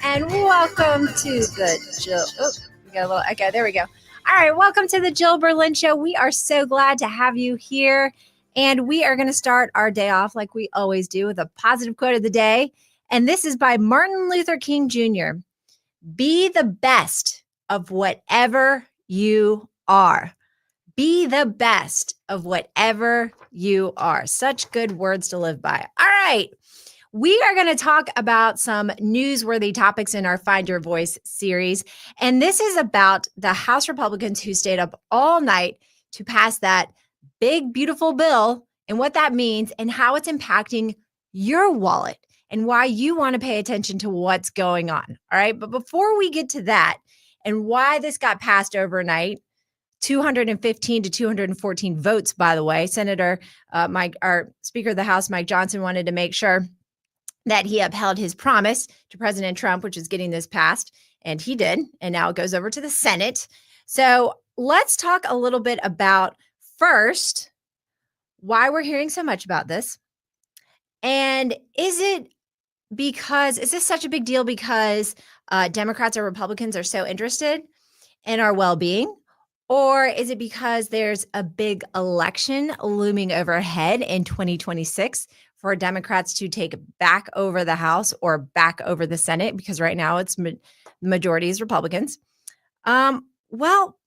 and welcome to the Jill. Oh, we got a little echo. There we go. All right, welcome to the Jill Berlin Show. We are so glad to have you here, and we are going to start our day off like we always do with a positive quote of the day. And this is by Martin Luther King Jr. Be the best of whatever you are. Be the best of whatever you are. Such good words to live by. All right. We are going to talk about some newsworthy topics in our Find Your Voice series. And this is about the House Republicans who stayed up all night to pass that big, beautiful bill and what that means and how it's impacting your wallet and why you want to pay attention to what's going on. All right. But before we get to that and why this got passed overnight, 215 to 214 votes, by the way, our Speaker of the House, Mike Johnson, wanted to make sure that he upheld his promise to President Trump, which is getting this passed, and he did, and now it goes over to the Senate. So let's talk a little bit about, first, why we're hearing so much about this, and is this such a big deal because Democrats or Republicans are so interested in our well-being? Or is it because there's a big election looming overhead in 2026 for Democrats to take back over the House or back over the Senate? Because right now it's majority is Republicans. Well,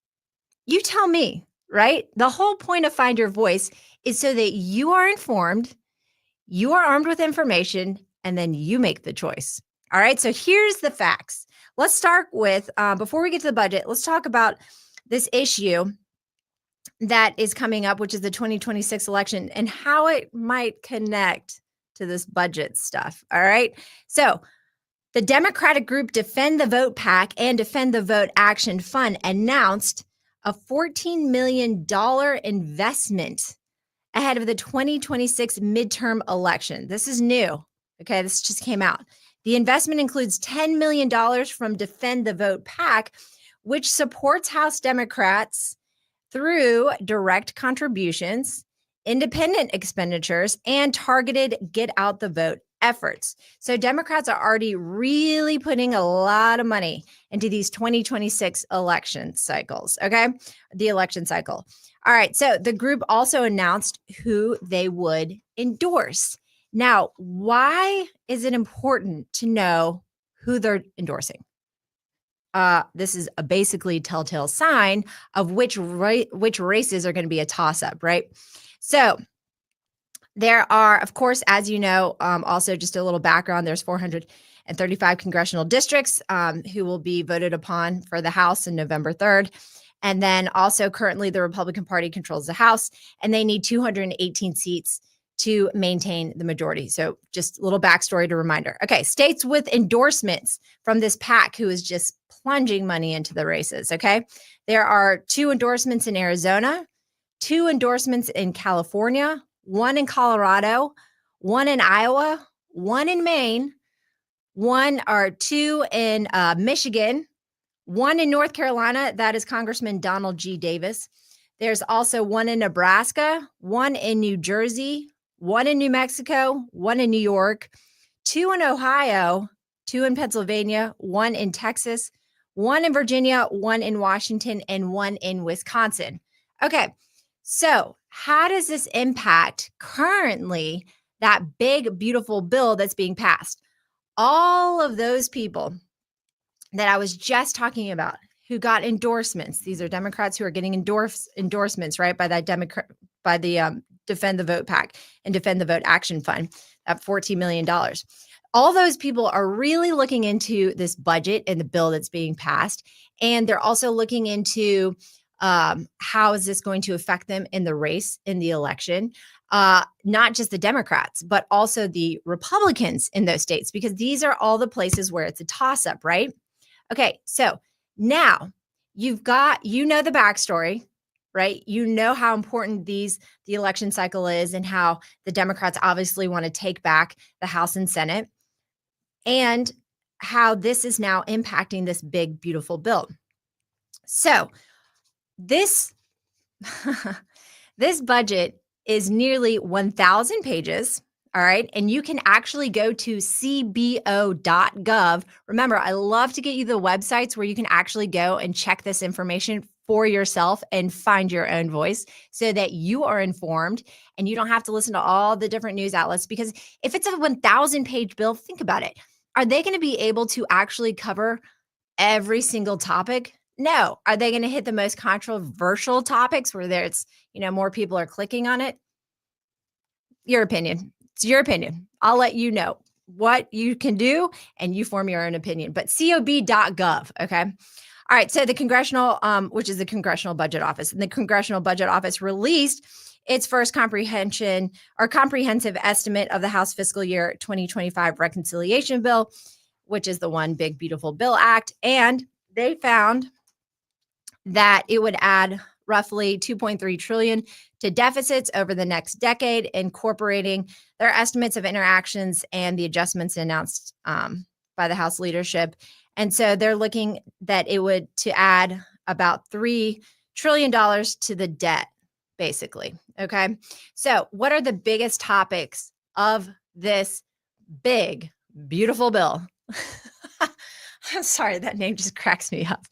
you tell me, right? The whole point of Find Your Voice is so that you are informed, you are armed with information, and then you make the choice. All right. So here's the facts. Let's start with, before we get to the budget, let's talk about this issue that is coming up, which is the 2026 election and how it might connect to this budget stuff. All right. So the Democratic group Defend the Vote PAC and Defend the Vote Action Fund announced a $14 million investment ahead of the 2026 midterm election. This is new. Okay. This just came out. The investment includes $10 million from Defend the Vote PAC, which supports House Democrats through direct contributions, independent expenditures, and targeted get out the vote efforts. So Democrats are already really putting a lot of money into these 2026 election cycles, okay? The election cycle. All right, so the group also announced who they would endorse. Now, why is it important to know who they're endorsing? This is a basically telltale sign of which races are going to be a toss-up, right? So there are, of course, as you know, also just a little background, there's 435 congressional districts who will be voted upon for the House on November 3rd. And then also currently the Republican Party controls the House, and they need 218 seats to maintain the majority. So just a little backstory to reminder. Okay, states with endorsements from this PAC who is just plunging money into the races, okay? There are 2 endorsements in Arizona, 2 endorsements in California, 1 in Colorado, 1 in Iowa, 1 in Maine, 2 in Michigan, 1 in North Carolina, that is Congressman Donald G. Davis. There's also 1 in Nebraska, 1 in New Jersey, 1 in New Mexico, 1 in New York, 2 in Ohio, 2 in Pennsylvania, 1 in Texas, 1 in Virginia, 1 in Washington, and 1 in Wisconsin. Okay, so how does this impact currently that big, beautiful bill that's being passed? All of those people that I was just talking about who got endorsements, these are Democrats who are getting endorsements, right, by the Defend the Vote PAC and Defend the Vote Action Fund, at $14 million. All those people are really looking into this budget and the bill that's being passed. And they're also looking into how is this going to affect them in the race, in the election, not just the Democrats, but also the Republicans in those states, because these are all the places where it's a toss-up, right? Okay, so now the backstory, right? You know how important the election cycle is and how the Democrats obviously want to take back the House and Senate, and how this is now impacting this big, beautiful bill. So this budget is nearly 1,000 pages. All right. And you can actually go to cbo.gov. Remember, I love to get you the websites where you can actually go and check this information for yourself and find your own voice so that you are informed and you don't have to listen to all the different news outlets. Because if it's a 1,000-page bill, think about it. Are they going to be able to actually cover every single topic? No. Are they going to hit the most controversial topics where there's, more people are clicking on it? Your opinion. It's your opinion. I'll let you know what you can do and you form your own opinion. But cob.gov, okay? All right, so the congressional, which is the Congressional Budget Office, and the Congressional Budget Office released its first comprehensive estimate of the House fiscal year 2025 reconciliation bill, which is the One Big Beautiful Bill Act. And they found that it would add roughly $2.3 trillion to deficits over the next decade, incorporating their estimates of interactions and the adjustments announced by the House leadership. And so they're looking that it would to add about $3 trillion to the debt, basically. Okay. So what are the biggest topics of this big, beautiful bill? I'm sorry, that name just cracks me up.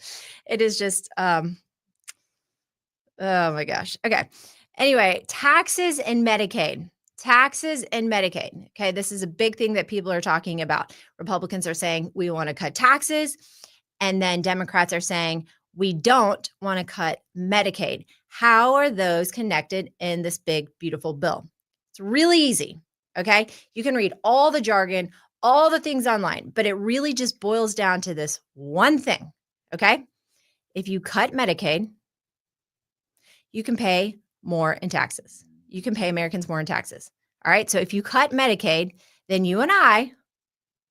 It is just, oh my gosh. Okay. Anyway, taxes and Medicaid. Taxes and Medicaid. Okay. This is a big thing that people are talking about. Republicans are saying we want to cut taxes. And then Democrats are saying we don't want to cut Medicaid. How are those connected in this big, beautiful bill? It's really easy. Okay. You can read all the jargon, all the things online, but it really just boils down to this one thing. Okay. If you cut Medicaid, you can pay more in taxes. You can pay Americans more in taxes. All right. So if you cut Medicaid, then you and I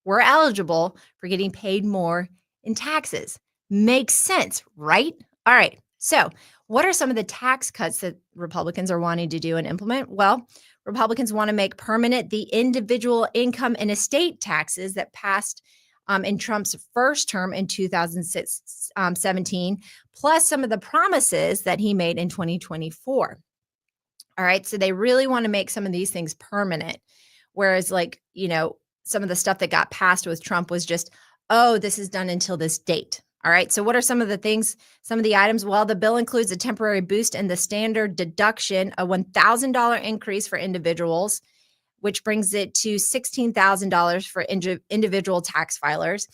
were eligible for getting paid more in taxes. Makes sense, right? All right. So what are some of the tax cuts that Republicans are wanting to do and implement? Well, Republicans want to make permanent the individual income and estate taxes that passed in Trump's first term in 2017, plus some of the promises that he made in 2024. All right. So they really want to make some of these things permanent. Whereas, some of the stuff that got passed with Trump was just, oh, this is done until this date. All right. So what are some of the things, some of the items? Well, the bill includes a temporary boost in the standard deduction, a $1,000 increase for individuals, which brings it to $16,000 for individual tax filers,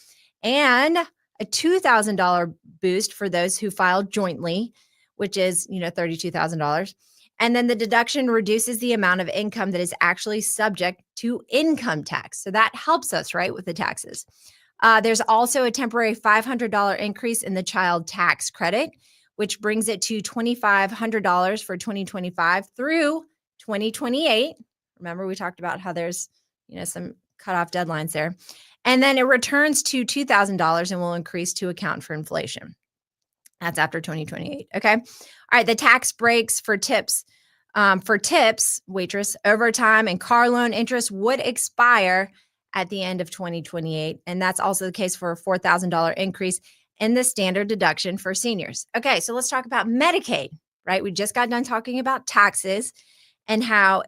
and a $2,000 boost for those who filed jointly, which is, $32,000. And then the deduction reduces the amount of income that is actually subject to income tax. So that helps us, right, with the taxes. There's also a temporary $500 increase in the child tax credit, which brings it to $2,500 for 2025 through 2028. Remember, we talked about how there's, some cutoff deadlines there. And then it returns to $2,000 and will increase to account for inflation. That's after 2028. Okay. All right. The tax breaks for tips, waitress, overtime, and car loan interest would expire at the end of 2028. And that's also the case for a $4,000 increase in the standard deduction for seniors. Okay. So let's talk about Medicaid, right? We just got done talking about taxes and how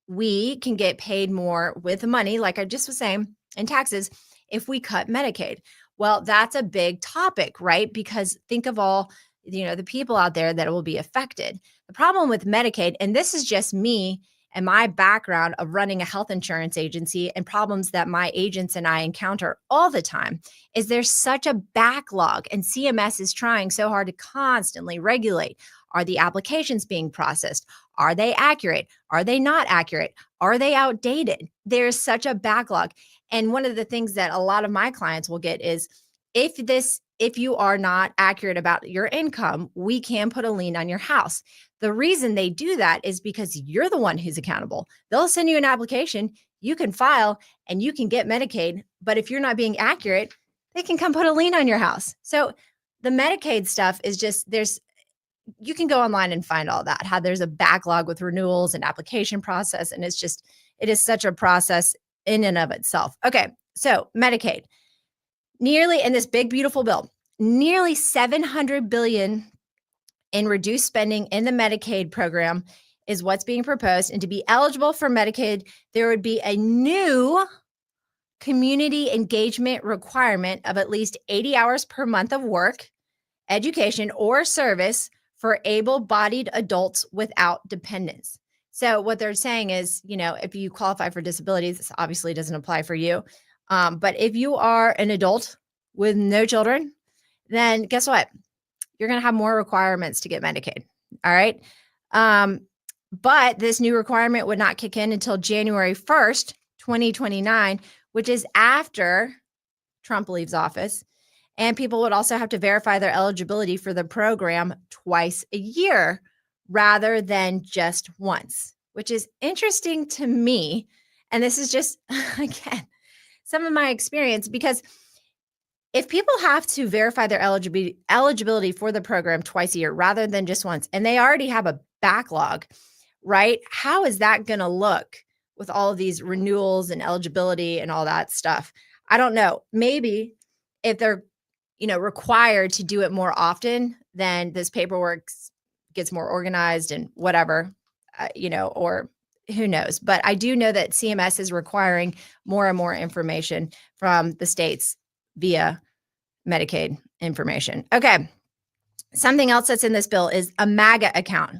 we can get paid more with money, like I just was saying, in taxes if we cut Medicaid. Well, that's a big topic, right? Because think of all, the people out there that will be affected. The problem with Medicaid, and this is just me and my background of running a health insurance agency and problems that my agents and I encounter all the time, is there's such a backlog, and CMS is trying so hard to constantly regulate. Are the applications being processed? Are they accurate? Are they not accurate? Are they outdated? There's such a backlog. And one of the things that a lot of my clients will get is if you are not accurate about your income, we can put a lien on your house. The reason they do that is because you're the one who's accountable. They'll send you an application, you can file, and you can get Medicaid. But if you're not being accurate, they can come put a lien on your house. So the Medicaid stuff is just, you can go online and find all that, how there's a backlog with renewals and application process. And it is such a process in and of itself. Okay. So Medicaid, in this big, beautiful bill, nearly $700 billion in reduced spending in the Medicaid program is what's being proposed. And to be eligible for Medicaid, there would be a new community engagement requirement of at least 80 hours per month of work, education, or service for able-bodied adults without dependents. So what they're saying is, if you qualify for disability, this obviously doesn't apply for you. But if you are an adult with no children, then guess what? You're going to have more requirements to get Medicaid. All right. But this new requirement would not kick in until January 1st, 2029, which is after Trump leaves office. And people would also have to verify their eligibility for the program twice a year rather than just once, which is interesting to me. And this is just, again, some of my experience, because if people have to verify their eligibility for the program twice a year rather than just once, and they already have a backlog, right? How is that going to look with all of these renewals and eligibility and all that stuff? I don't know. Maybe if they're, required to do it more often, then this paperwork gets more organized and whatever, or who knows. But I do know that CMS is requiring more and more information from the states via Medicaid information. Okay. Something else that's in this bill is a MAGA account.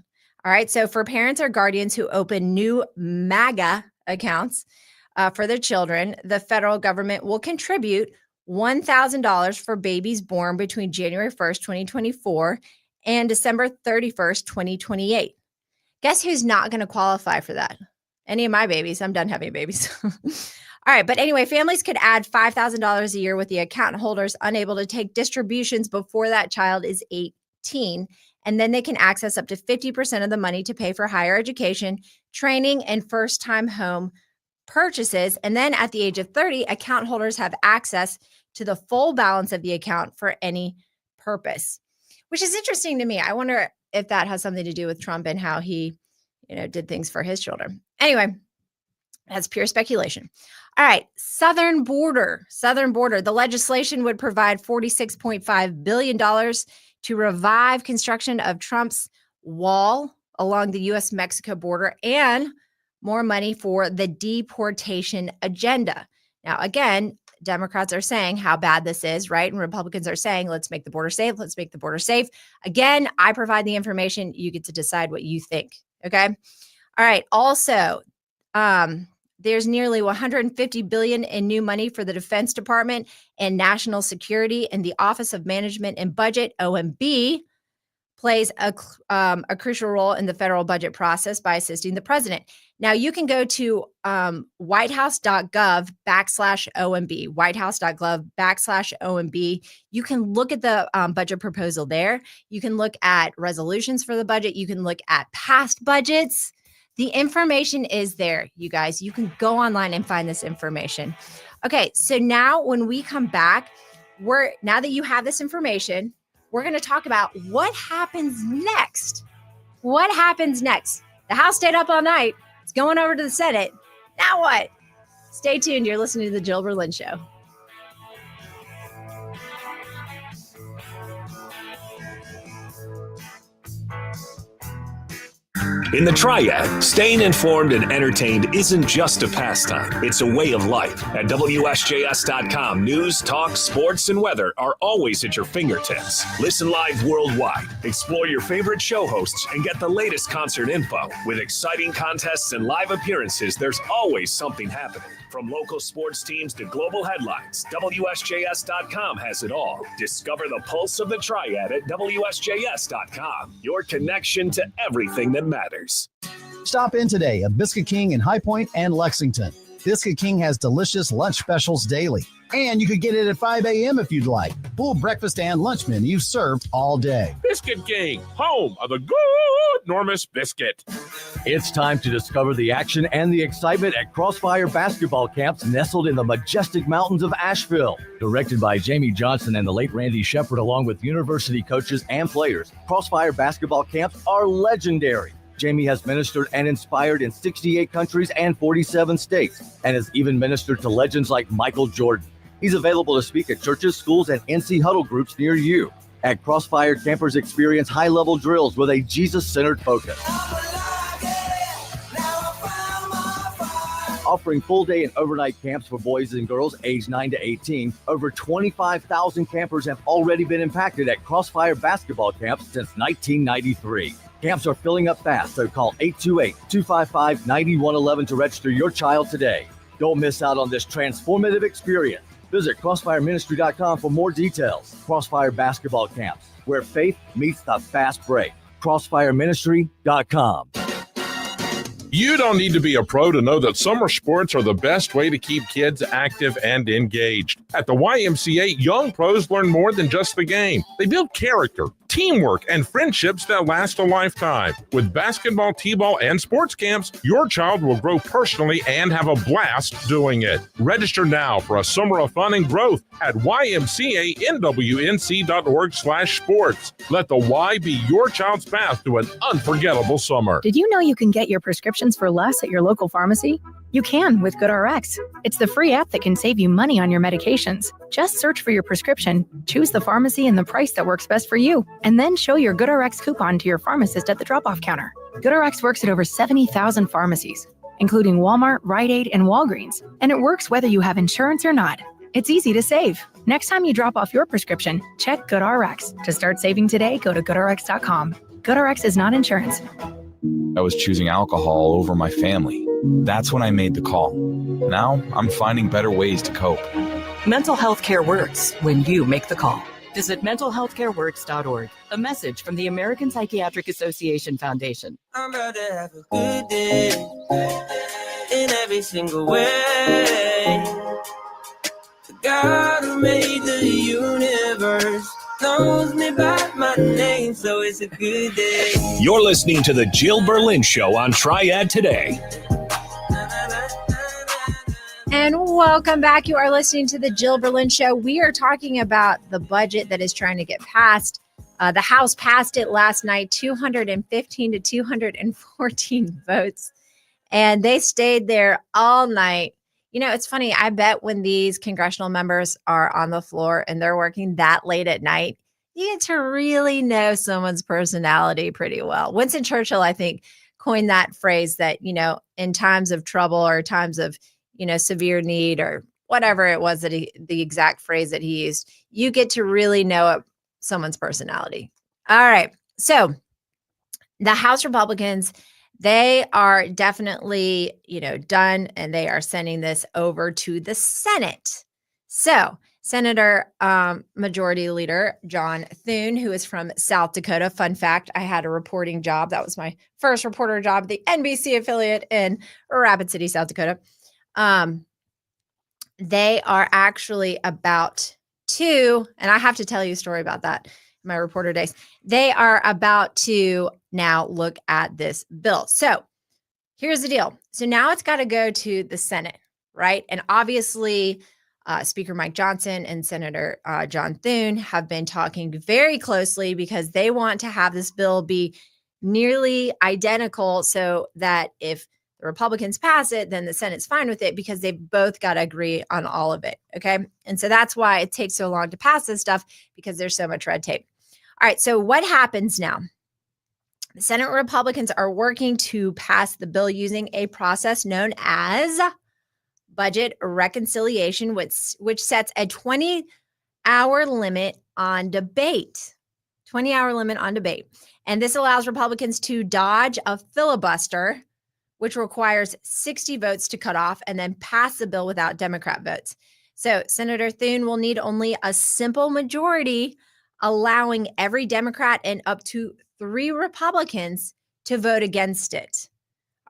All right. So for parents or guardians who open new MAGA accounts for their children, the federal government will contribute $1,000 for babies born between January 1st, 2024 and December 31st, 2028. Guess who's not going to qualify for that? Any of my babies. I'm done having babies. All right. But anyway, families could add $5,000 a year with the account holders unable to take distributions before that child is 18. And then they can access up to 50% of the money to pay for higher education, training, and first-time home purchases. And then at the age of 30, account holders have access to the full balance of the account for any purpose, which is interesting to me. I wonder if that has something to do with Trump and how he, did things for his children. Anyway, that's pure speculation. All right. Southern border. The legislation would provide $46.5 billion to revive construction of Trump's wall along the U.S.-Mexico border and more money for the deportation agenda. Now, again, Democrats are saying how bad this is, right? And Republicans are saying, let's make the border safe. Let's make the border safe. Again, I provide the information. You get to decide what you think. Okay. All right. Also, there's nearly $150 billion in new money for the Defense Department and National Security, and the Office of Management and Budget, OMB, plays a crucial role in the federal budget process by assisting the president. Now, you can go to whitehouse.gov/OMB, whitehouse.gov/OMB. You can look at the budget proposal there. You can look at resolutions for the budget. You can look at past budgets. The information is there, you guys. You can go online and find this information. Okay, so now when we come back, now that you have this information, we're going to talk about what happens next. What happens next? The House stayed up all night. It's going over to the Senate. Now what? Stay tuned. You're listening to The Jill Berlin Show. In the Triad, staying informed and entertained isn't just a pastime, it's a way of life. At WSJS.com, news, talk, sports, and weather are always at your fingertips. Listen live worldwide, explore your favorite show hosts, and get the latest concert info. With exciting contests and live appearances, there's always something happening. From local sports teams to global headlines, WSJS.com has it all. Discover the pulse of the Triad at WSJS.com. Your connection to everything that matters. Stop in today at Biscuit King in High Point and Lexington. Biscuit King has delicious lunch specials daily. And you could get it at 5 a.m. if you'd like. Full breakfast and lunch menu served all day. Biscuit King, home of the good enormous biscuit. It's time to discover the action and the excitement at Crossfire basketball camps nestled in the majestic mountains of Asheville. Directed by Jamie Johnson and the late Randy Shepard, along with university coaches and players, Crossfire basketball camps are legendary. Jamie has ministered and inspired in 68 countries and 47 states, and has even ministered to legends like Michael Jordan. He's available to speak at churches, schools, and NC Huddle groups near you. At Crossfire, campers experience high-level drills with a Jesus-centered focus. offering full day and overnight camps for boys and girls aged 9 to 18. Over 25,000 campers have already been impacted at Crossfire basketball camps since 1993. Camps are filling up fast, so call 828-255-9111 to register your child today. Don't miss out on this transformative experience. Visit crossfireministry.com for more details. Crossfire basketball camps, where faith meets the fast break. crossfireministry.com. You don't need to be a pro to know that summer sports are the best way to keep kids active and engaged. At the YMCA, young pros learn more than just the game. They build character, teamwork, and friendships that last a lifetime. With basketball, t-ball, and sports camps, your child will grow personally and have a blast doing it. Register now for a summer of fun and growth at ymcanwnc.org/sports. Let the Y be your child's path to an unforgettable summer. Did you know you can get your prescriptions for less at your local pharmacy? You can with GoodRx. It's the free app that can save you money on your medications. Just search for your prescription, choose the pharmacy and the price that works best for you, and then show your GoodRx coupon to your pharmacist at the drop-off counter. GoodRx works at over 70,000 pharmacies, including Walmart, Rite Aid, and Walgreens, and it works whether you have insurance or not. It's easy to save. Next time you drop off your prescription, check GoodRx. To start saving today, go to GoodRx.com. GoodRx is not insurance. I was choosing alcohol over my family. That's when I made the call. Now I'm finding better ways to cope. Mental health care works when you make the call. Visit mentalhealthcareworks.org. A message from the American Psychiatric Association Foundation. I'm about to have a good day in every single way. The God who made the universe knows me by my name, so it's a good day. You're listening to the Jill Berlin Show on Triad Today. And welcome back. You are listening to the Jill Berlin Show. We are talking about the budget that is trying to get passed. The House passed it last night, 215 to 214 votes. And they stayed there all night. You know, it's funny. I bet when these congressional members are on the floor and they're working that late at night, you get to really know someone's personality pretty well. Winston Churchill, I think, coined that phrase that, you know, in times of trouble or times of, you know, severe need or whatever it was that the exact phrase that he used, you get to really know someone's personality. All right. So the House Republicans, they are definitely, you know, done, and they are sending this over to the Senate. So Senator Majority Leader John Thune, who is from South Dakota. Fun fact, I had a reporting job. That was my first reporter job, the NBC affiliate in Rapid City, South Dakota. They are actually about to, and I have to tell you a story about that in my reporter days. They are about to now look at this bill. So here's the deal. So now it's got to go to the Senate, right? And obviously, Speaker Mike Johnson and Senator John Thune have been talking very closely because they want to have this bill be nearly identical so that if the Republicans pass it, then the Senate's fine with it because they've both got to agree on all of it. Okay. And so that's why it takes so long to pass this stuff, because there's so much red tape. All right. So what happens now? The Senate Republicans are working to pass the bill using a process known as budget reconciliation, which sets a 20-hour limit on debate. 20-hour limit on debate. And this allows Republicans to dodge a filibuster, which requires 60 votes to cut off and then pass the bill without Democrat votes. So Senator Thune will need only a simple majority, allowing every Democrat and up to 3 Republicans to vote against it.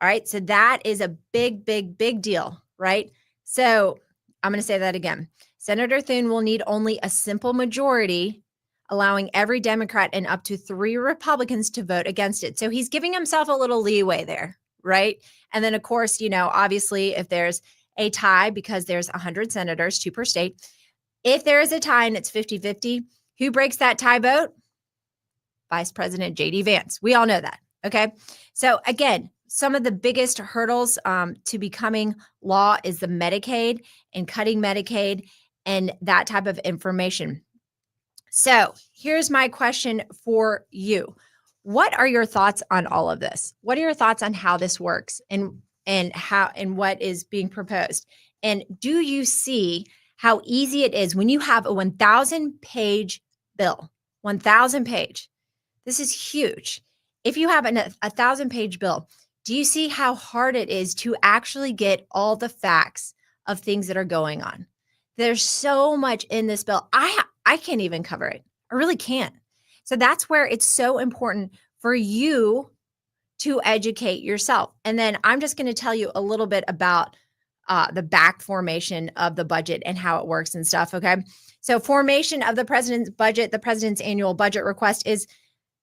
All right. So that is a big, big, big deal, right? So I'm going to say that again. Senator Thune will need only a simple majority, allowing every Democrat and up to 3 Republicans to vote against it. So he's giving himself a little leeway there, right? And then, of course, you know, obviously, if there's a tie, because there's 100 senators, 2 per state, if there is a tie and it's 50-50, who breaks that tie vote? Vice President J.D. Vance. We all know that, okay? So again, some of the biggest hurdles to becoming law is the Medicaid and cutting Medicaid and that type of information. So here's my question for you. What are your thoughts on all of this? What are your thoughts on how this works? And and what is being proposed. And do you see how easy it is when you have a 1,000-page bill? 1,000 page. This is huge. If you have a 1,000-page bill, do you see how hard it is to actually get all the facts of things that are going on? There's so much in this bill. I can't even cover it. I really can't. So that's where it's so important for you to educate yourself. And then I'm just going to tell you a little bit about the back formation of the budget and how it works and stuff. Okay. So formation of the president's budget, the president's annual budget request is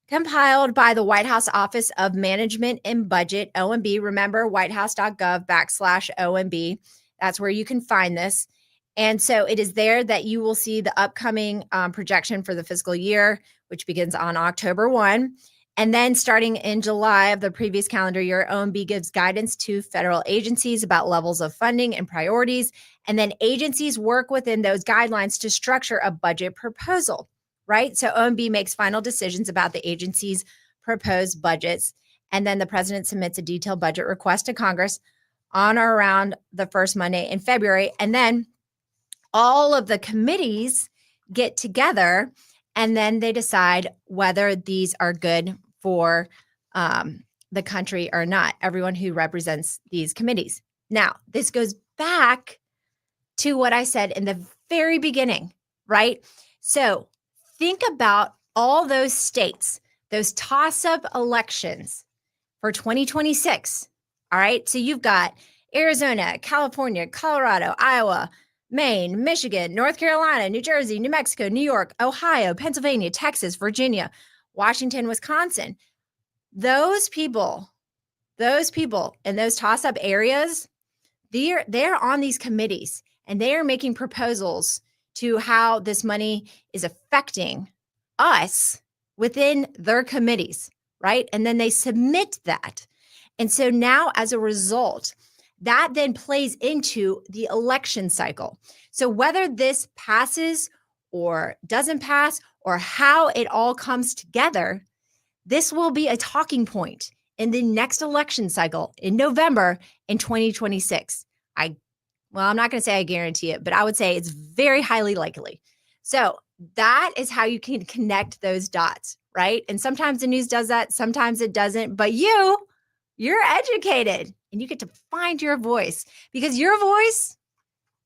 compiled by the White House Office of Management and Budget, OMB. Remember, whitehouse.gov/OMB. That's where you can find this. And so it is there that you will see the upcoming projection for the fiscal year, which begins on October 1. And then starting in July of the previous calendar year, OMB gives guidance to federal agencies about levels of funding and priorities. And then agencies work within those guidelines to structure a budget proposal, right? So OMB makes final decisions about the agency's proposed budgets. And then the president submits a detailed budget request to Congress on or around the first Monday in February. And then all of the committees get together and then they decide whether these are good for the country or not, everyone who represents these committees. Now, this goes back to what I said in the very beginning, right? So think about all those states, those toss-up elections for 2026, all right? So you've got Arizona, California, Colorado, Iowa, Maine, Michigan, North Carolina, New Jersey, New Mexico, New York, Ohio, Pennsylvania, Texas, Virginia, Washington, Wisconsin. Those people in those toss-up areas, they're on these committees and they are making proposals to how this money is affecting us within their committees, right? And then they submit that. And so now as a result, that then plays into the election cycle. So whether this passes or doesn't pass or how it all comes together, this will be a talking point in the next election cycle in November in 2026. I'm not going to say I guarantee it, but I would say it's very highly likely. So that is how you can connect those dots, right? And sometimes the news does that, sometimes it doesn't, but you're educated and you get to find your voice because your voice,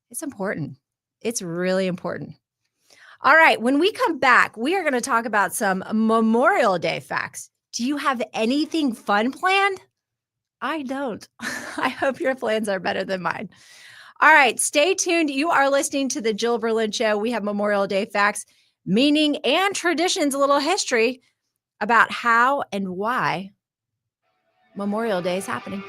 it's important. It's really important. All right, when we come back, we are going to talk about some Memorial Day facts. Do you have anything fun planned? I don't. I hope your plans are better than mine. All right, stay tuned. You are listening to the Jill Berlin Show. We have Memorial Day facts, meaning and traditions, a little history about how and why Memorial Day is happening.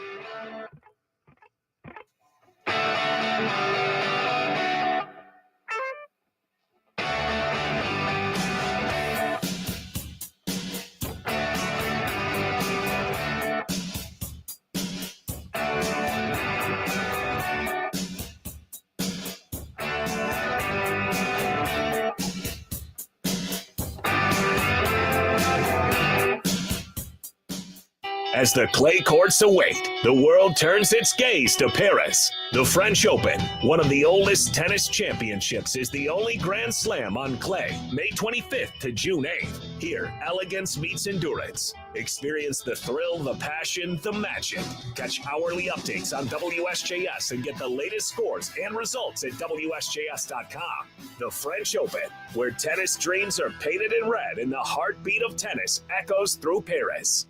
As the clay courts await, the world turns its gaze to Paris. The French Open, one of the oldest tennis championships, is the only Grand Slam on clay, May 25th to June 8th. Here, elegance meets endurance. Experience the thrill, the passion, the magic. Catch hourly updates on WSJS and get the latest scores and results at WSJS.com. The French Open, where tennis dreams are painted in red and the heartbeat of tennis echoes through Paris.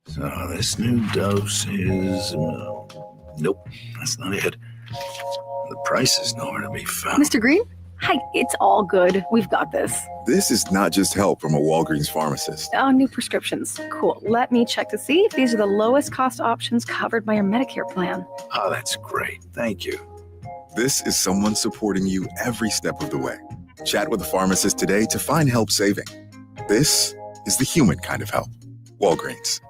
So this new dose is... nope, that's not it. The price is nowhere to be found. Mr. Green? Hi, it's all good. We've got this. This is not just help from a Walgreens pharmacist. Oh, new prescriptions. Cool. Let me check to see if these are the lowest cost options covered by your Medicare plan. Oh, that's great. Thank you. This is someone supporting you every step of the way. Chat with a pharmacist today to find help saving. This is the human kind of help. Walgreens.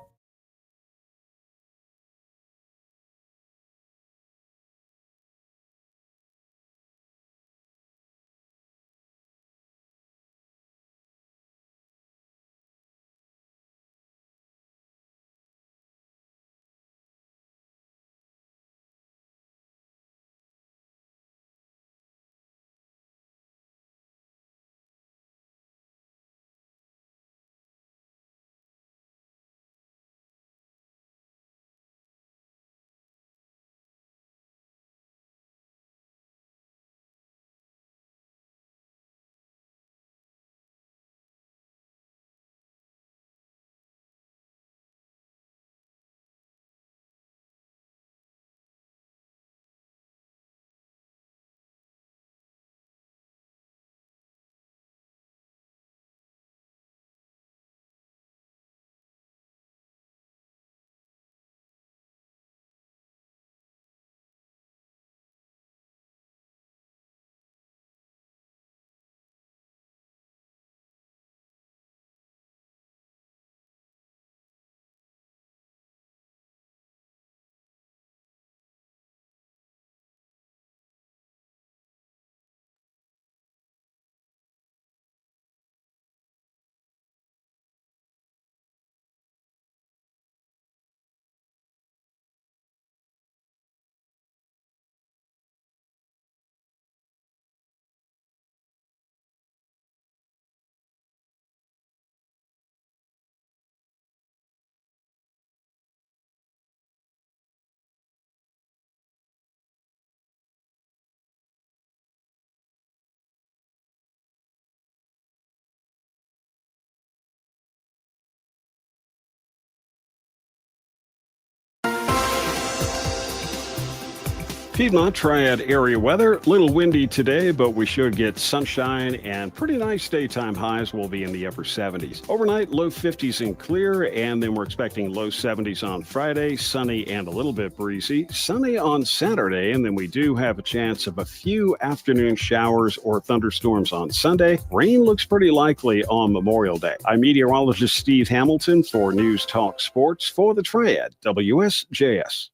Piedmont Triad area weather. Little windy today, but we should get sunshine and pretty nice daytime highs will be in the upper 70s. Overnight, low 50s and clear, and then we're expecting low 70s on Friday, sunny and a little bit breezy. Sunny on Saturday, and then we do have a chance of a few afternoon showers or thunderstorms on Sunday. Rain looks pretty likely on Memorial Day. I'm meteorologist Steve Hamilton for News Talk Sports for the Triad, WSJS.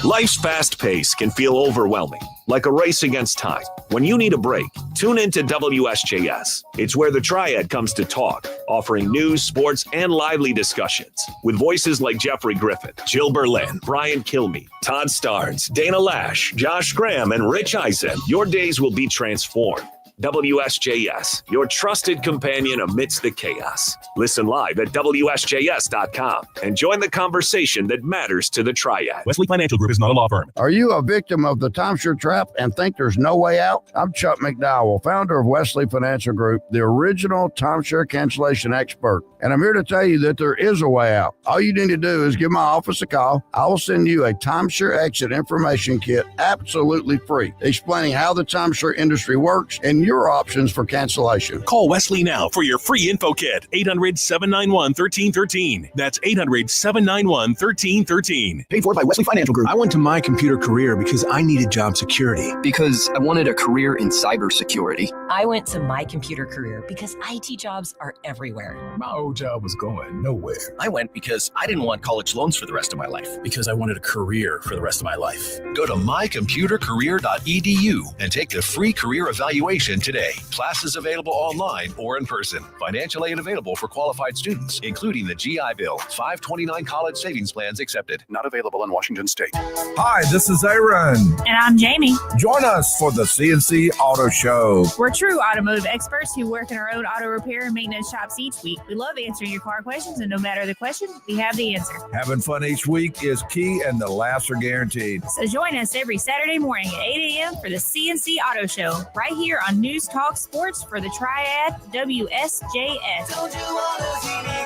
Life's fast pace can feel overwhelming, like a race against time. When you need a break, tune into WSJS. It's where the Triad comes to talk, offering news, sports, and lively discussions. With voices like Jeffrey Griffin, Jill Berlin, Brian Kilmeade, Todd Starnes, Dana Lash, Josh Graham, and Rich Eisen, your days will be transformed. WSJS, your trusted companion amidst the chaos. Listen live at WSJS.com and join the conversation that matters to the Triad. Wesley Financial Group is not a law firm. Are you a victim of the timeshare trap and think there's no way out? I'm Chuck McDowell, founder of Wesley Financial Group, the original timeshare cancellation expert. And I'm here to tell you that there is a way out. All you need to do is give my office a call. I will send you a timeshare exit information kit absolutely free, explaining how the timeshare industry works and your options for cancellation. Call Wesley now for your free info kit. 800-791-1313. That's 800-791-1313. Paid for by Wesley Financial Group. I went to My Computer Career because I needed job security. Because I wanted a career in cybersecurity. I went to My Computer Career because IT jobs are everywhere. My old job was going nowhere. I went because I didn't want college loans for the rest of my life. Because I wanted a career for the rest of my life. Go to mycomputercareer.edu and take the free career evaluation today. Classes available online or in person. Financial aid available for qualified students, including the GI Bill. 529 college savings plans accepted. Not available in Washington State. Hi, this is Aaron. And I'm Jamie. Join us for the CNC Auto Show. We're true automotive experts who work in our own auto repair and maintenance shops each week. We love answering your car questions, and no matter the question, we have the answer. Having fun each week is key, and the laughs are guaranteed. So join us every Saturday morning at 8 a.m. for the CNC Auto Show, right here on News Talk Sports for the Triad, WSJS. Don't you want to see me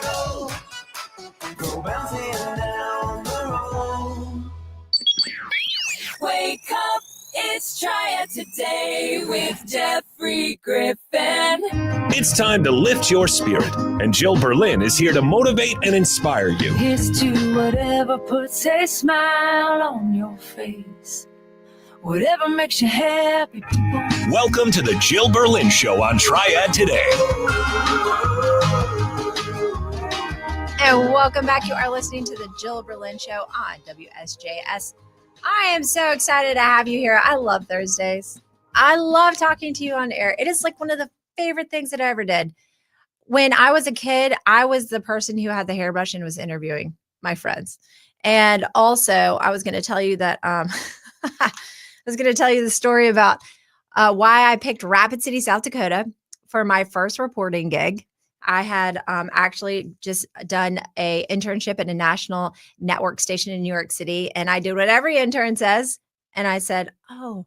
go bouncing down the road? Wake up, it's Triad Today with Jeffrey Griffin. It's time to lift your spirit, and Jill Berlin is here to motivate and inspire you. Here's to whatever puts a smile on your face. Whatever makes you happy, people. Welcome to the Jill Berlin Show on Triad Today. And welcome back. You are listening to the Jill Berlin Show on WSJS. I am so excited to have you here. I love Thursdays. I love talking to you on air. It is like one of the favorite things that I ever did. When I was a kid, I was the person who had the hairbrush and was interviewing my friends. And also, I was going to tell you that I was going to tell you the story about why I picked Rapid City, South Dakota for my first reporting gig. I had actually just done a internship at a national network station in New York City. And I did what every intern says. And I said, oh,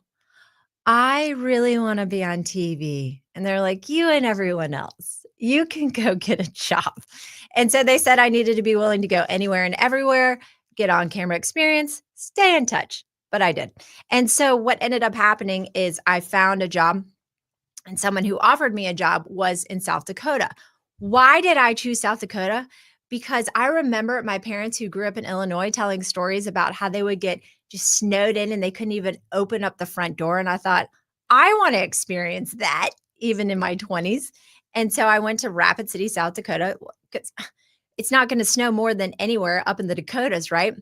I really want to be on TV. And they're like, you and everyone else, you can go get a job. And so they said I needed to be willing to go anywhere and everywhere, get on camera experience, stay in touch. But I did. And so what ended up happening is I found a job, and someone who offered me a job was in South Dakota. Why did I choose South Dakota? Because I remember my parents who grew up in Illinois telling stories about how they would get just snowed in and they couldn't even open up the front door. And I thought, I want to experience that even in my 20s. And so I went to Rapid City, South Dakota, because it's not going to snow more than anywhere up in the Dakotas, right?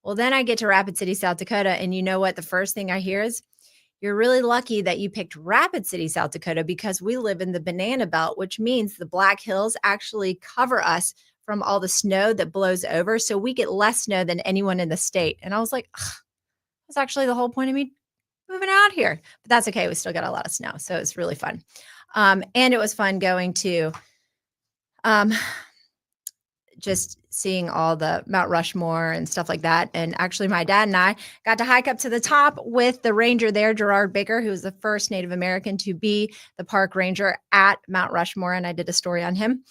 Well, then I get to Rapid City, South Dakota, and you know what? The first thing I hear is, you're really lucky that you picked Rapid City, South Dakota, because we live in the banana belt, which means the Black Hills actually cover us from all the snow that blows over. So we get less snow than anyone in the state. And I was like, that's actually the whole point of me moving out here. But that's okay. We still got a lot of snow. So it's really fun. And it was fun going to just seeing all the Mount Rushmore and stuff like that. And actually my dad and I got to hike up to the top with the ranger there, Gerard Baker, who was the first Native American to be the park ranger at Mount Rushmore. And I did a story on him.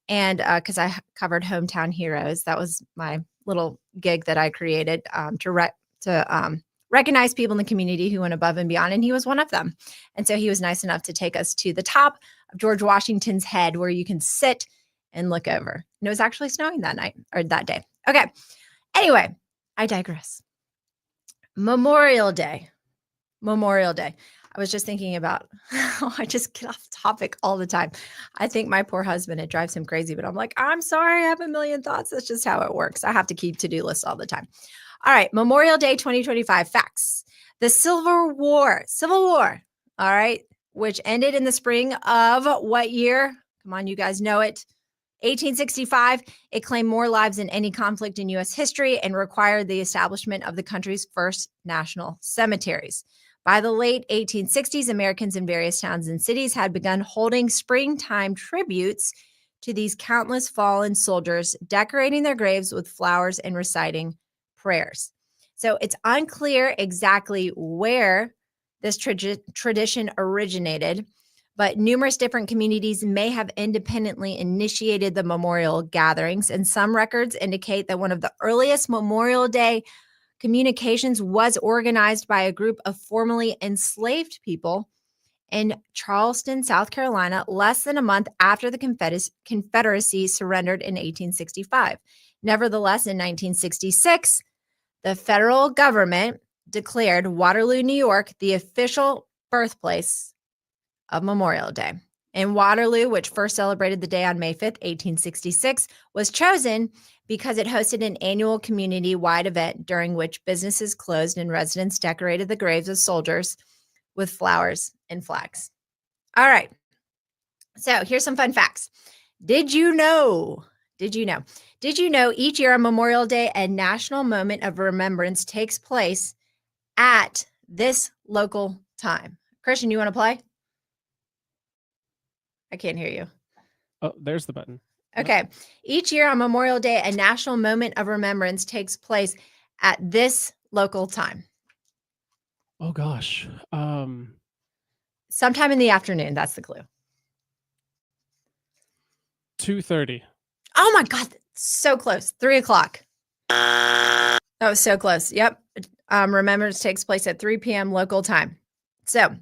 And because I covered Hometown Heroes, that was my little gig that I created to recognized people in the community who went above and beyond, and he was one of them. And so he was nice enough to take us to the top of George Washington's head, where you can sit and look over. And it was actually snowing that night or that day. Okay. Anyway, I digress. Memorial Day. I was just thinking about, I just get off topic all the time. I think my poor husband, it drives him crazy, but I'm like, I'm sorry, I have a million thoughts. That's just how it works. I have to keep to-do lists all the time. All right, Memorial Day 2025 facts. The Civil War, all right, which ended in the spring of what year? Come on, you guys know it. 1865, it claimed more lives than any conflict in U.S. history and required the establishment of the country's first national cemeteries. By the late 1860s, Americans in various towns and cities had begun holding springtime tributes to these countless fallen soldiers, decorating their graves with flowers and reciting prayers. So it's unclear exactly where this tradition originated, but numerous different communities may have independently initiated the memorial gatherings, and some records indicate that one of the earliest Memorial Day communications was organized by a group of formerly enslaved people in Charleston, South Carolina, less than a month after the Confederacy surrendered in 1865. Nevertheless, in 1966, the federal government declared Waterloo, New York, the official birthplace of Memorial Day. And Waterloo, which first celebrated the day on May 5th, 1866, was chosen because it hosted an annual community-wide event during which businesses closed and residents decorated the graves of soldiers with flowers and flags. All right. So here's some fun facts. Did you know each year on Memorial Day, a national moment of remembrance takes place at this local time? Christian, you want to play? I can't hear you. Oh, there's the button. Okay. Each year on Memorial Day, a national moment of remembrance takes place at this local time. Oh gosh. Sometime in the afternoon. That's the clue. 2:30. Oh my God. So close. 3:00. That was so close. Yep. Remembrance takes place at 3 p.m. local time. So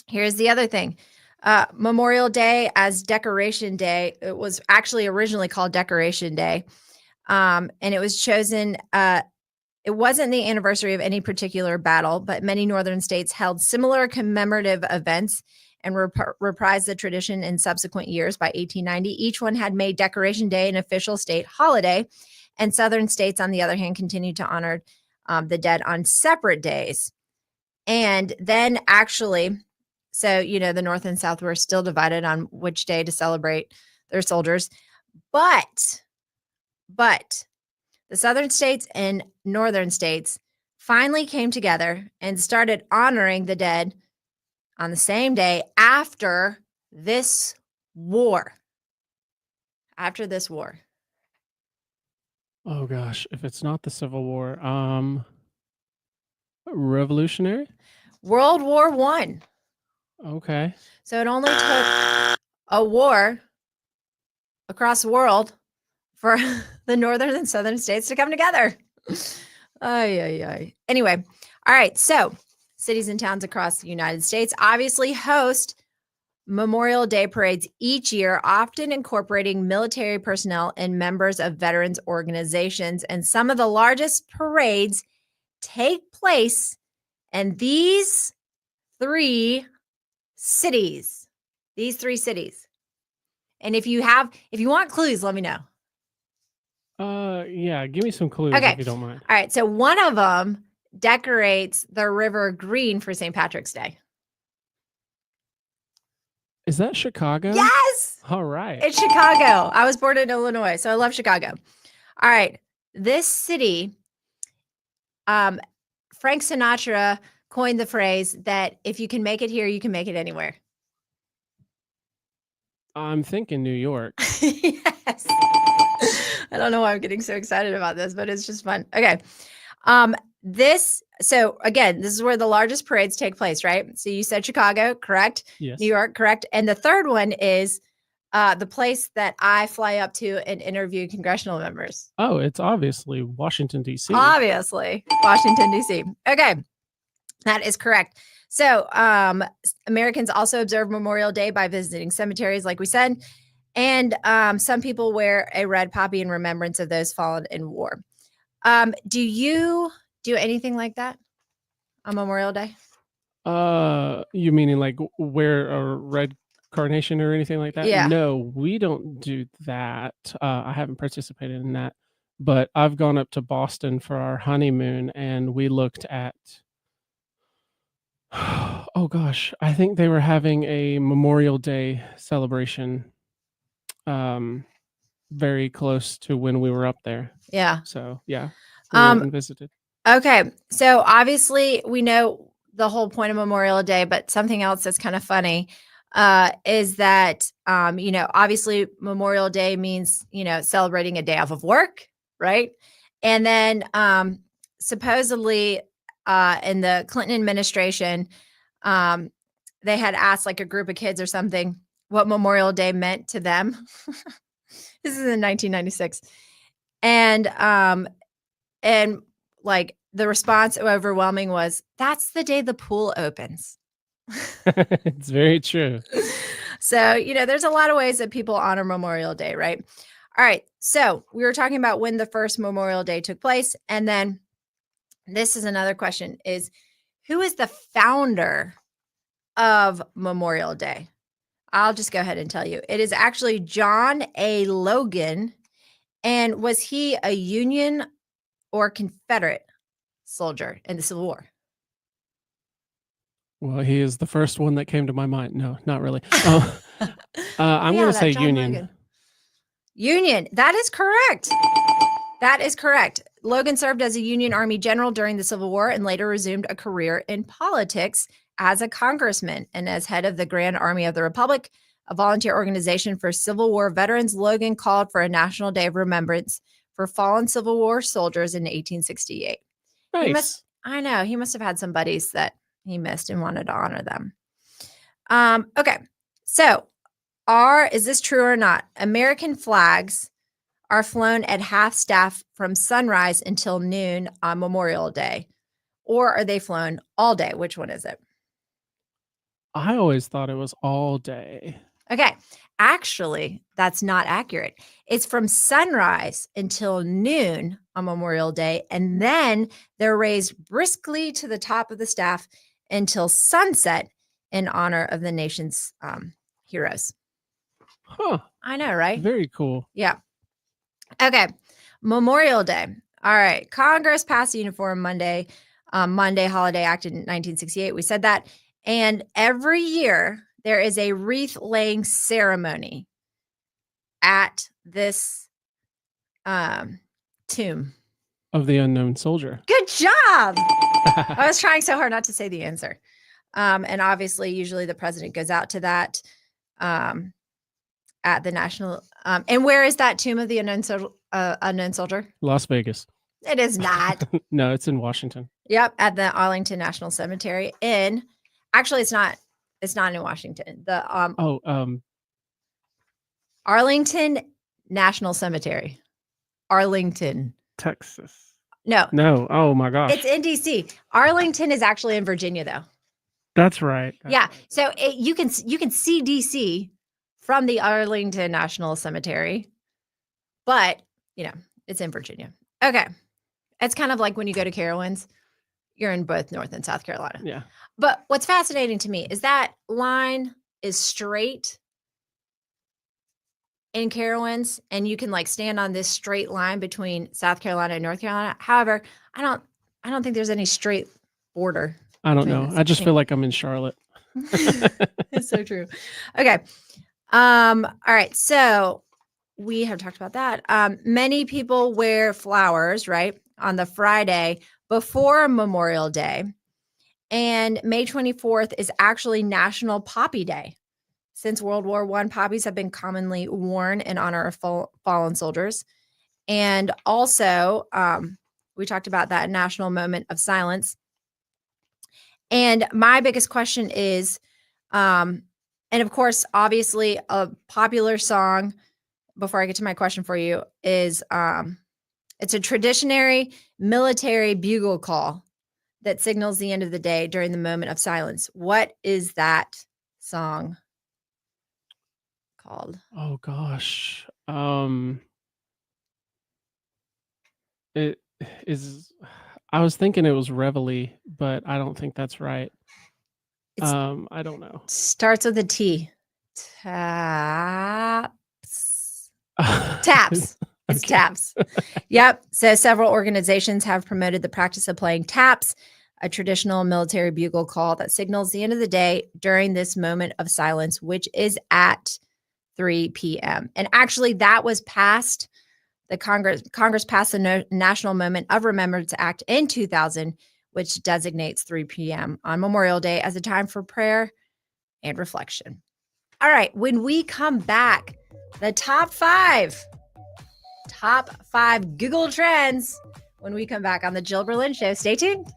here's the other thing. Memorial Day as Decoration Day. It was actually originally called Decoration Day. And it was chosen, it wasn't the anniversary of any particular battle, but many northern states held similar commemorative events and reprised the tradition in subsequent years. By 1890, each one had made Decoration Day an official state holiday, and southern states, on the other hand, continued to honor the dead on separate days. And then actually, so, the North and South were still divided on which day to celebrate their soldiers. But the southern states and northern states finally came together and started honoring the dead on the same day after this war. Oh gosh, if it's not the Civil War, Revolutionary? World War I. Okay. So it only took a war across the world for the northern and southern states to come together. Anyway, all right. So cities and towns across the United States obviously host Memorial Day parades each year, often incorporating military personnel and members of veterans organizations. And some of the largest parades take place in these three cities. And if you want clues, let me know. Yeah, give me some clues Okay. if you don't mind. All right. So one of them decorates the river green for St. Patrick's Day. Is that Chicago? Yes. All right. It's Chicago. I was born in Illinois, so I love Chicago. All right. This city, Frank Sinatra coined the phrase that if you can make it here, you can make it anywhere. I'm thinking New York. Yes. I don't know why I'm getting so excited about this, but it's just fun. Okay. So again, this is where the largest parades take place, right? So you said Chicago, correct? Yes. New York, correct? And the third one is the place that I fly up to and interview congressional members. Oh, it's obviously Washington, D.C. Obviously, Washington, D.C. Okay, that is correct. So, Americans also observe Memorial Day by visiting cemeteries, like we said, and some people wear a red poppy in remembrance of those fallen in war. Do you do anything like that on Memorial Day? You meaning like wear a red carnation or anything like that? Yeah. No, we don't do that. I haven't participated in that, but I've gone up to Boston for our honeymoon and we looked at, oh gosh, I think they were having a Memorial Day celebration very close to when we were up there. Yeah. So yeah, we went and visited. Okay. So obviously we know the whole point of Memorial Day, but something else that's kind of funny is that, obviously Memorial Day means, celebrating a day off of work, right? And then supposedly in the Clinton administration, they had asked like a group of kids or something what Memorial Day meant to them. This is in 1996. And like the response overwhelming was, that's the day the pool opens. It's very true. So, there's a lot of ways that people honor Memorial Day, right? All right. So we were talking about when the first Memorial Day took place. And then this is another question is, who is the founder of Memorial Day? I'll just go ahead and tell you. It is actually John A. Logan. And was he a Union or Confederate soldier in the Civil War? Well, he is the first one that came to my mind. No, not really. I'm going to say John Union. Logan. Union. That is correct. That is correct. Logan served as a Union Army general during the Civil War and later resumed a career in politics as a congressman and as head of the Grand Army of the Republic, a volunteer organization for Civil War veterans. Logan called for a National Day of Remembrance for fallen Civil War soldiers in 1868. Nice. I know. He must have had some buddies that he missed and wanted to honor them. Okay. So is this true or not? American flags are flown at half staff from sunrise until noon on Memorial Day, or are they flown all day? Which one is it? I always thought it was all day. Okay. Actually, that's not accurate. It's from sunrise until noon on Memorial Day, and then they're raised briskly to the top of the staff until sunset in honor of the nation's heroes. Huh. I know, right? Very cool. Yeah. Okay. Memorial Day. All right. Congress passed the Uniform Monday Holiday Act in 1968. We said that. And every year there is a wreath laying ceremony at this tomb Of the unknown soldier. Good job. I was trying so hard not to say the answer. And obviously, usually the president goes out to that at the national. And where is that tomb of the unknown soldier? Las Vegas. It is not. No, it's in Washington. Yep, at the Arlington National Cemetery actually, it's not in Washington. Arlington National Cemetery. Arlington. Texas. No. Oh my gosh. It's in DC. Arlington is actually in Virginia, though. That's right. Yeah. So you can see DC from the Arlington National Cemetery, but it's in Virginia. Okay. It's kind of like when you go to Carowinds, you're in both North and South Carolina. Yeah. But what's fascinating to me is that line is straight in Carowinds, and you can like stand on this straight line between South Carolina and North Carolina. However, I don't think there's any straight border. I don't know. I just feel like I'm in Charlotte. It's so true. Okay. All right. So we have talked about that. Many people wear flowers, right, on the Friday before Memorial Day. And May 24th is actually National Poppy Day. Since World War I, poppies have been commonly worn in honor of fallen soldiers. And also, we talked about that national moment of silence. And my biggest question is, and And of course, obviously, a popular song, before I get to my question for you, is it's a traditionary military bugle call that signals the end of the day during the moment of silence. What is that song called? Oh gosh. It is. I was thinking it was Reveille, but I don't think that's right. I don't know. Starts with a T. Taps. Taps. It's taps. Yep. So several organizations have promoted the practice of playing taps, a traditional military bugle call that signals the end of the day during this moment of silence, which is at 3 p.m. And actually, that was passed. The Congress passed the National Moment of Remembrance Act in 2000, which designates 3 p.m. on Memorial Day as a time for prayer and reflection. All right, when we come back, the top five Google trends when we come back on the Jill Berlin Show. Stay tuned.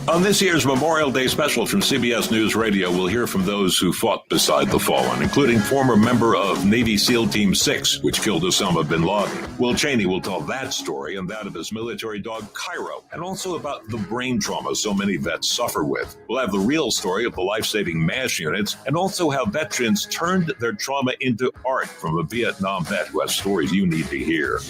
On this year's Memorial Day special from CBS News Radio, we'll hear from those who fought beside the fallen, including former member of Navy SEAL Team 6, which killed Osama bin Laden. Will Cheney will tell that story and that of his military dog, Cairo, and also about the brain trauma so many vets suffer with. We'll have the real story of the life-saving MASH units, and also how veterans turned their trauma into art from a Vietnam vet who has stories you need to hear.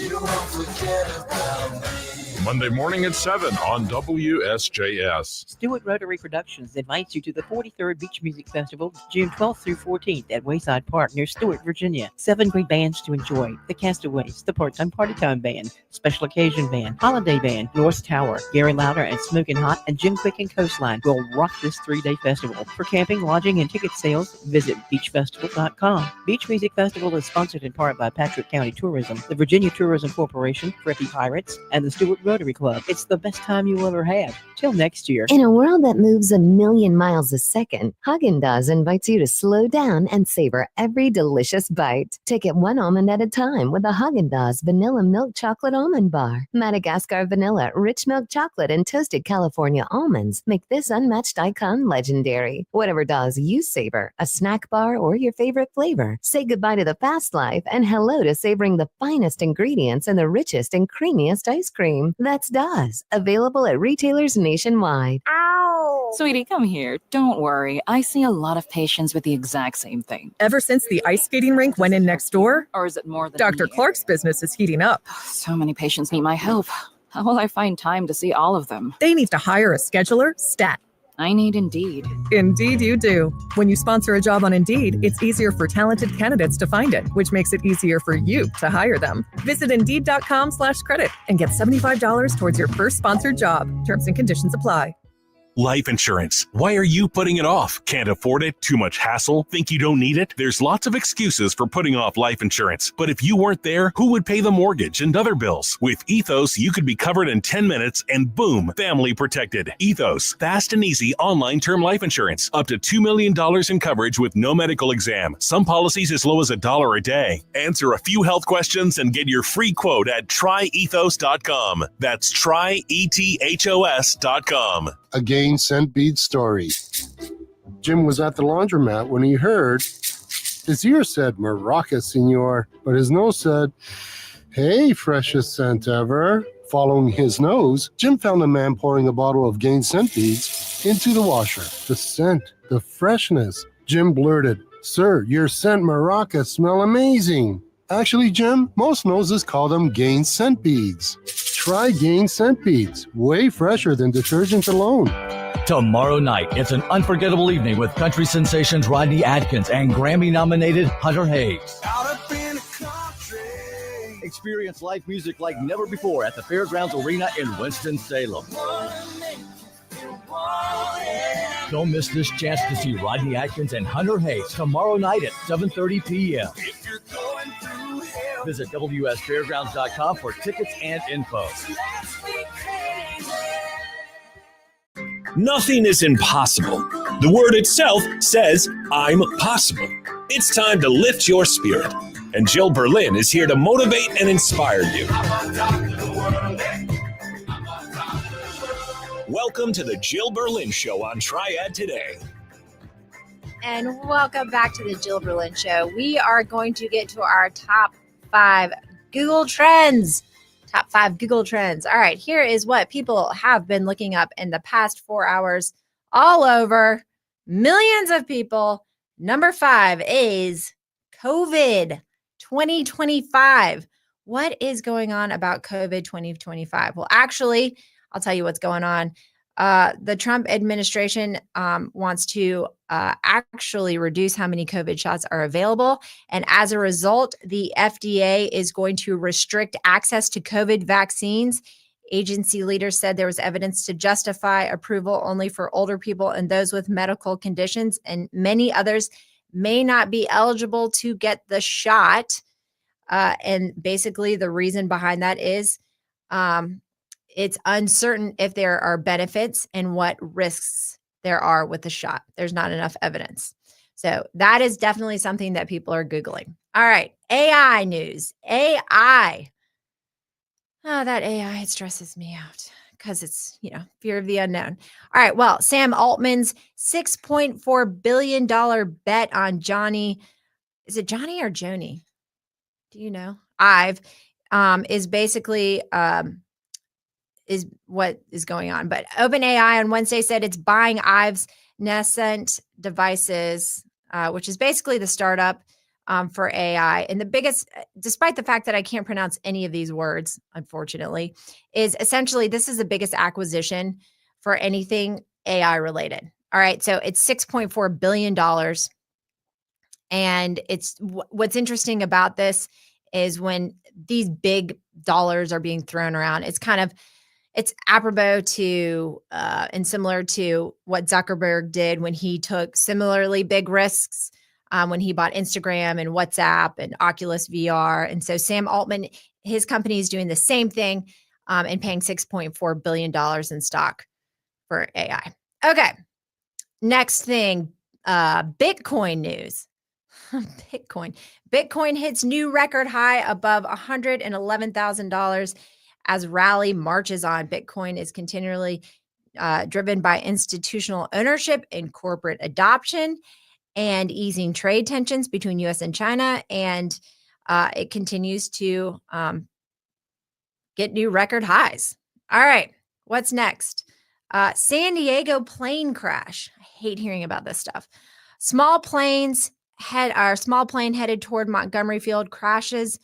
Monday morning at 7 on WSJS. Stewart Rotary Productions invites you to the 43rd Beach Music Festival, June 12th through 14th at Wayside Park near Stewart, Virginia. 7 great bands to enjoy: the Castaways, the Part-Time Party Time Band, Special Occasion Band, Holiday Band, North Tower, Gary Lauder and Smokin' Hot, and Jim Quick and Coastline will rock this 3-day festival. For camping, lodging, and ticket sales, visit beachfestival.com. Beach Music Festival is sponsored in part by Patrick County Tourism, the Virginia Tourism Corporation, Preppy Pirates, and the Stewart Rotary Club. It's the best time you'll ever have. Till next year. In a world that moves a million miles a second, Haagen-Dazs invites you to slow down and savor every delicious bite. Take it one almond at a time with a Haagen-Dazs Vanilla Milk Chocolate Almond Bar. Madagascar vanilla, rich milk chocolate, and toasted California almonds make this unmatched icon legendary. Whatever Dazs you savor, a snack bar or your favorite flavor, say goodbye to the fast life and hello to savoring the finest ingredients and the richest and creamiest ice cream. That's Dazs, available at retailers nationwide. Sweetie, come here. Don't worry. I see a lot of patients with the exact same thing. Ever since the ice skating rink went in next door? Or is it more than Dr. me? Clark's business is heating up. So many patients need my help. How will I find time to see all of them? They need to hire a scheduler, stat. I need Indeed. Indeed you do. When you sponsor a job on Indeed, it's easier for talented candidates to find it, which makes it easier for you to hire them. Visit Indeed.com/credit and get $75 towards your first sponsored job. Terms and conditions apply. Life insurance. Why are you putting it off? Can't afford it? Too much hassle? Think you don't need it? There's lots of excuses for putting off life insurance. But if you weren't there, who would pay the mortgage and other bills? With Ethos, you could be covered in 10 minutes and boom, family protected. Ethos, fast and easy online term life insurance. Up to $2 million in coverage with no medical exam. Some policies as low as $1 a day. Answer a few health questions and get your free quote at tryethos.com. That's tryethos.com. A Gain Scent Bead story. Jim was at the laundromat when he heard his ear said, "Maraca, senor," but his nose said, "Hey, freshest scent ever." Following his nose, Jim found a man pouring a bottle of Gain Scent Beads into the washer. The scent, the freshness. Jim blurted, "Sir, your scent Maraca smell amazing." Actually, Jim, most noses call them Gain Scent Beads. Try Gain Scent Beads. Way fresher than detergent alone. Tomorrow night, it's an unforgettable evening with country sensations Rodney Atkins and Grammy-nominated Hunter Hayes. Experience live music like never before at the Fairgrounds Arena in Winston-Salem. Don't miss this chance to see Rodney Atkins and Hunter Hayes tomorrow night at 7:30 p.m. Visit WSFairgrounds.com for tickets and info. Nothing is impossible. The word itself says, I'm possible. It's time to lift your spirit. And Jill Berlin is here to motivate and inspire you. Welcome to the Jill Berlin Show on Triad Today. And welcome back to the Jill Berlin Show. We are going to get to our top 5 Google Trends. Top 5 Google Trends. All right, here is what people have been looking up in the past 4 hours all over. Millions of people. Number 5 is COVID 2025. What is going on about COVID 2025? Well, actually, I'll tell you what's going on. The Trump administration wants to actually reduce how many COVID shots are available. And as a result, the FDA is going to restrict access to COVID vaccines. Agency leaders said there was evidence to justify approval only for older people and those with medical conditions, and many others may not be eligible to get the shot. And basically the reason behind that is it's uncertain if there are benefits and what risks there are with the shot. There's not enough evidence. So that is definitely something that people are Googling. All right. AI news. AI. Oh, that AI, it stresses me out because it's, fear of the unknown. All right. Well, Sam Altman's $6.4 billion bet on Johnny. Is it Johnny or Joni? Do you know? Ive is basically is what is going on. But OpenAI on Wednesday said it's buying Ive's nascent devices, which is basically the startup for AI. And the biggest, despite the fact that I can't pronounce any of these words, unfortunately, is essentially this is the biggest acquisition for anything AI related. All right. So it's $6.4 billion. And it's what's interesting about this is when these big dollars are being thrown around, it's apropos to and similar to what Zuckerberg did when he took similarly big risks when he bought Instagram and WhatsApp and Oculus VR. And so Sam Altman, his company is doing the same thing and paying $6.4 billion in stock for AI. Okay. Next thing, Bitcoin news. Bitcoin hits new record high above $111,000 as rally marches on. Bitcoin is continually driven by institutional ownership and corporate adoption and easing trade tensions between U.S. and China. And it continues to get new record highs. All right. What's next? San Diego plane crash. I hate hearing about this stuff. Small plane headed toward Montgomery Field crashes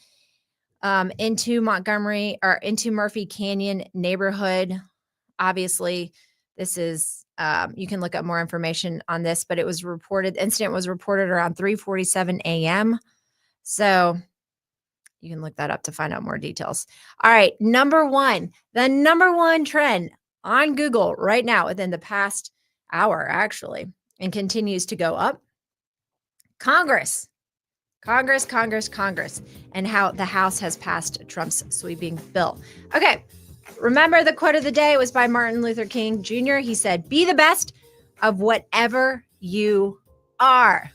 into Murphy Canyon neighborhood. Obviously, this is you can look up more information on this, but the incident was reported around 3:47 a.m. So you can look that up to find out more details. All right, the number one trend on Google right now within the past hour, actually, and continues to go up. Congress, and how the House has passed Trump's sweeping bill. Okay, remember the quote of the day was by Martin Luther King Jr. He said, be the best of whatever you are.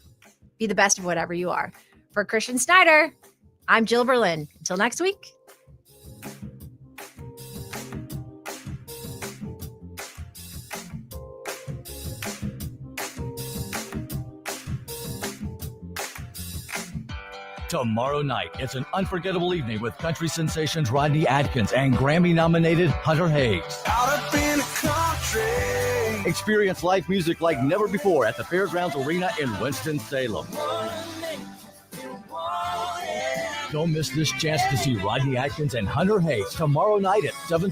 Be the best of whatever you are. For Christian Snyder, I'm Jill Berlin. Until next week. Tomorrow night, it's an unforgettable evening with country sensations Rodney Atkins and Grammy-nominated Hunter Hayes. Experience live music like never before at the Fairgrounds Arena in Winston-Salem. Don't miss this chance to see Rodney Atkins and Hunter Hayes tomorrow night at 7